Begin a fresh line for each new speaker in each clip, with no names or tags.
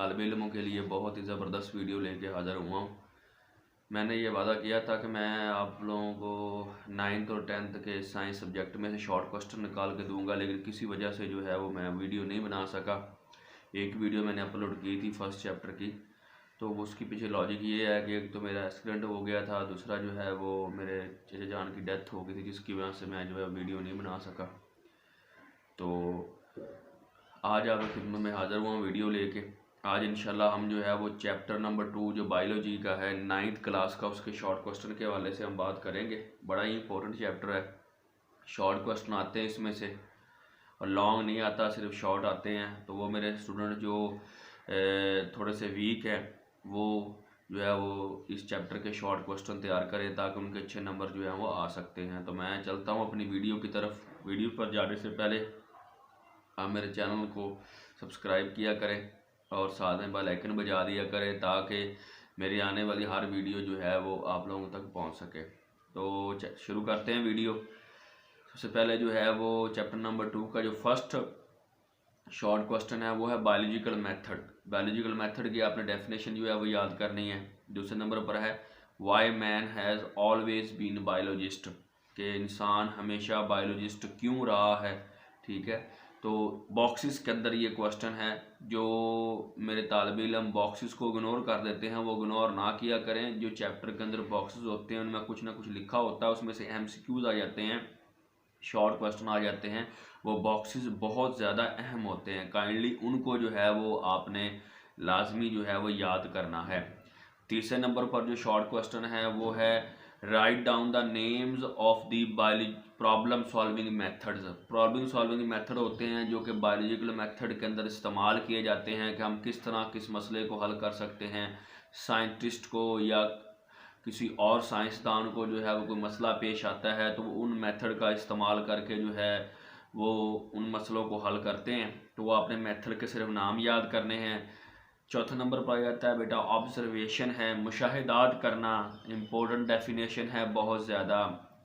तालिब इल्मों के लिए बहुत ही ज़बरदस्त वीडियो लेके हाज़िर हुआ हूँ। मैंने ये वादा किया था कि मैं आप लोगों को 9th और 10th के साइंस सब्जेक्ट में से शॉर्ट क्वेश्चन निकाल के दूंगा, लेकिन किसी वजह से जो है वो मैं वीडियो नहीं बना सका। एक वीडियो मैंने अपलोड की थी फर्स्ट चैप्टर की, तो उसके पीछे लॉजिक ये है कि एक तो मेरा एक्सीडेंट हो गया था, दूसरा जो है वो मेरे चचा जान की डेथ हो गई थी, जिसकी वजह से मैं जो है वीडियो नहीं बना सका। तो आज आपकी खिदमत में हाज़िर हुआ वीडियो लेके। आज इंशाल्लाह हम जो है वो चैप्टर नंबर 2 जो बायोलॉजी का है 9th क्लास का, उसके शॉर्ट क्वेश्चन के हवाले से हम बात करेंगे। बड़ा ही इंपॉर्टेंट चैप्टर है। शॉर्ट क्वेश्चन आते हैं इसमें से, और लॉन्ग नहीं आता, सिर्फ शॉर्ट आते हैं। तो वो मेरे स्टूडेंट जो थोड़े से वीक हैं वो जो है वो इस चैप्टर के शॉर्ट क्वेश्चन तैयार करें ताकि उनके अच्छे नंबर जो है वो आ सकते हैं। तो मैं चलता हूँ अपनी वीडियो की तरफ। वीडियो पर जाने से पहले आप मेरे चैनल को सब्सक्राइब किया करें और साथ में बेल आइकन बजा दिया करें ताकि मेरी आने वाली हर वीडियो जो है वो आप लोगों तक पहुंच सके। तो शुरू करते हैं वीडियो। सबसे पहले जो है वो चैप्टर नंबर 2 का जो फर्स्ट शॉर्ट क्वेश्चन है वो है बायोलॉजिकल मेथड। बायोलॉजिकल मेथड की आपने डेफिनेशन जो है वो याद करनी है। दूसरे नंबर पर है why man has always been biologist, कि इंसान हमेशा बायोलॉजिस्ट क्यों रहा है। ठीक है, तो बॉक्सेस के अंदर ये क्वेश्चन है। जो मेरे तालिब इल्म बॉक्सेस को इग्नोर कर देते हैं वो इग्नोर ना किया करें। जो चैप्टर के अंदर बॉक्सेस होते हैं उनमें कुछ ना कुछ लिखा होता है, उसमें से MCQs आ जाते हैं, शॉर्ट क्वेश्चन आ जाते हैं। वो बॉक्सेस बहुत ज़्यादा अहम होते हैं, काइंडली उनको जो है वो आपने लाजमी जो है वो याद करना है। तीसरे नंबर पर जो शॉर्ट क्वेश्चन है वो है write down the names of the problem solving methods. Problem solving method होते हैं जो कि बायोलॉजिकल मेथड के अंदर इस्तेमाल किए जाते हैं कि हम किस तरह किस मसले को हल कर सकते हैं। साइंटिस्ट को या किसी और साइंसदान को जो है वो कोई मसला पेश आता है तो वो उन मेथड का इस्तेमाल करके जो है वो उन मसलों को हल करते हैं। तो वो अपने मेथड के सिर्फ नाम याद करने हैं। चौथे नंबर पर आ जाता है बेटा ऑब्जर्वेशन है, मुशाहिदात करना। इम्पोर्टेंट डेफिनेशन है बहुत ज़्यादा।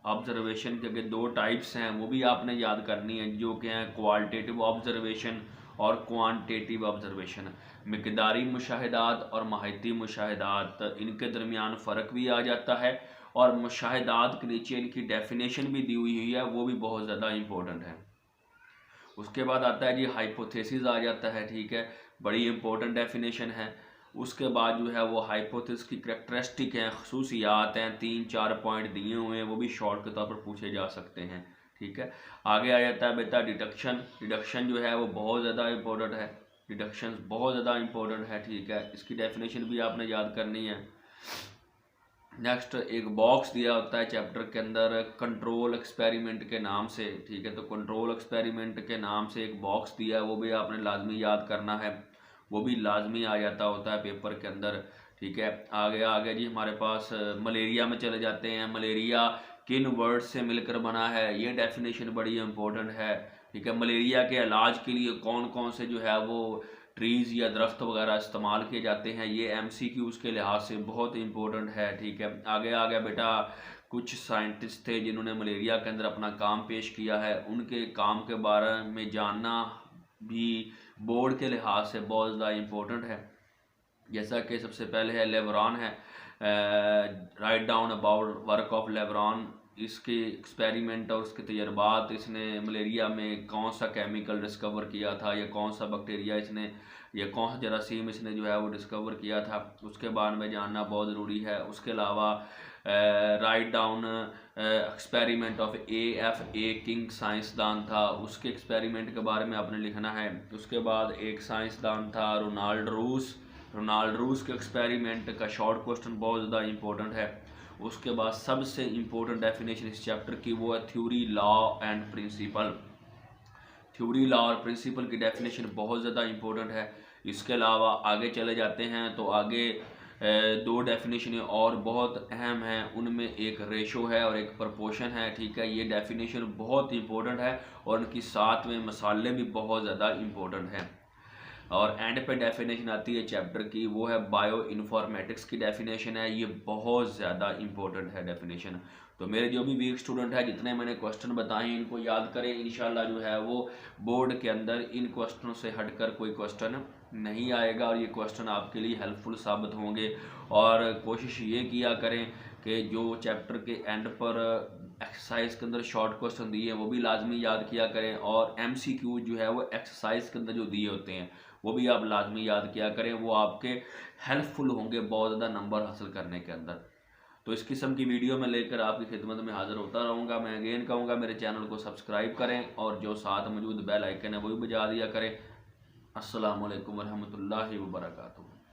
ऑब्जर्वेशन के 2 टाइप्स हैं, वो भी आपने याद करनी है, जो कि हैं क्वालिटेटिव ऑब्जर्वेशन और क्वांटिटेटिव ऑब्जर्वेशन। मिकदारी मुशाहिदात और माहिती मुशाहिदात, इनके दरमियान फ़र्क भी आ जाता है, और मुशाहिदात के नीचे इनकी डेफिनेशन भी दी हुई है, वो भी बहुत ज़्यादा इम्पोर्टेंट है। उसके बाद आता है जी हाइपोथेसिस आ जाता है। ठीक है, बड़ी इंपॉर्टेंट डेफिनेशन है। उसके बाद जो है वो हाइपोथेसिस की करैक्टरिस्टिक हैं, खसूसियात हैं, 3-4 पॉइंट दिए हुए हैं, वो भी शॉर्ट के तौर पर पूछे जा सकते हैं। ठीक है, आगे आ जाता है बेटा डिडक्शन। डिडक्शन जो है वो बहुत ज़्यादा इंपॉर्टेंट है। डिडक्शन बहुत ज़्यादा इंपॉर्टेंट है। ठीक है, इसकी डेफिनेशन भी आपने याद करनी है। नेक्स्ट एक बॉक्स दिया होता है चैप्टर के अंदर कंट्रोल एक्सपेरिमेंट के नाम से। ठीक है, तो कंट्रोल एक्सपेरिमेंट के नाम से एक बॉक्स दिया है, वो भी आपने लाजमी याद करना है, वो भी लाजमी आ जाता होता है पेपर के अंदर। ठीक है, आगे आगे जी हमारे पास मलेरिया में चले जाते हैं। मलेरिया किन वर्ड से मिलकर बना है, ये डेफिनेशन बड़ी इंपॉर्टेंट है। ठीक है, मलेरिया के इलाज के लिए कौन कौन से जो है वो ट्रीज़ या दरख्त वगैरह इस्तेमाल किए जाते हैं, ये MCQs के लिहाज से बहुत इंपॉर्टेंट है। ठीक है, आगे आ गया बेटा कुछ साइंटिस्ट थे जिन्होंने मलेरिया के अंदर अपना काम पेश किया है, उनके काम के बारे में जानना भी बोर्ड के लिहाज से बहुत ज़्यादा इम्पोर्टेंट है। जैसा कि सबसे पहले है लेब्रॉन है, write down about work of LeBron. इसके एक्सपेरिमेंट और उसके तजर्बात, इसने मलेरिया में कौन सा केमिकल डिस्कवर किया था, या कौन सा बैक्टीरिया इसने, या कौन सा जरासीम इसने जो है वो डिस्कवर किया था, उसके बारे में जानना बहुत ज़रूरी है। उसके अलावा write down experiment of AFA king साइंसदान था, उसके एक्सपेरिमेंट के बारे में आपने लिखना है। उसके बाद एक साइंसदान था रोनाल्ड रूस। रोनाल्ड रूस के एक्सपेरिमेंट का शॉर्ट क्वेश्चन बहुत ज़्यादा इंपॉर्टेंट है। उसके बाद सबसे इम्पोर्टेंट डेफिनेशन इस चैप्टर की वो है theory law and principle. Theory law और प्रिंसिपल की डेफिनेशन बहुत ज़्यादा इम्पोर्टेंट है। इसके अलावा आगे चले जाते हैं तो आगे 2 डेफिनेशन और बहुत अहम हैं, उनमें एक रेशो है और एक प्रपोर्शन है। ठीक है, ये डेफिनेशन बहुत इंपॉर्टेंट है और उनकी साथ में मसाले भी बहुत ज़्यादा इम्पोर्टेंट हैं। और एंड पे डेफिनेशन आती है चैप्टर की, वो है बायो इन्फॉर्मेटिक्स की डेफिनेशन है। ये बहुत ज़्यादा इंपॉर्टेंट है डेफिनेशन। तो मेरे जो भी वीक स्टूडेंट है, जितने मैंने क्वेश्चन बताए इनको याद करें। इंशाल्लाह जो है वो बोर्ड के अंदर इन क्वेश्चनों से हटकर कोई क्वेश्चन नहीं आएगा और ये क्वेश्चन आपके लिए हेल्पफुल साबित होंगे। और कोशिश ये किया करें कि जो चैप्टर के एंड पर एक्सरसाइज के अंदर शॉर्ट क्वेश्चन दिए हैं वो भी लाजमी याद किया करें, और MCQ जो है वो एक्सरसाइज के अंदर जो दिए होते हैं वो भी आप लाजमी याद किया करें। वो आपके हेल्पफुल होंगे बहुत ज़्यादा नंबर हासिल करने के अंदर। तो इस किस्म की वीडियो में लेकर आपकी खिदमत में हाज़िर होता रहूँगा। मैं अगेन कहूँगा मेरे चैनल को सब्सक्राइब करें और जो साथ मौजूद बेल आइकन है वो भी बजा दिया करें। अस्सलामु अलैकुम वरहमतुल्लाहि वबरकातुहू।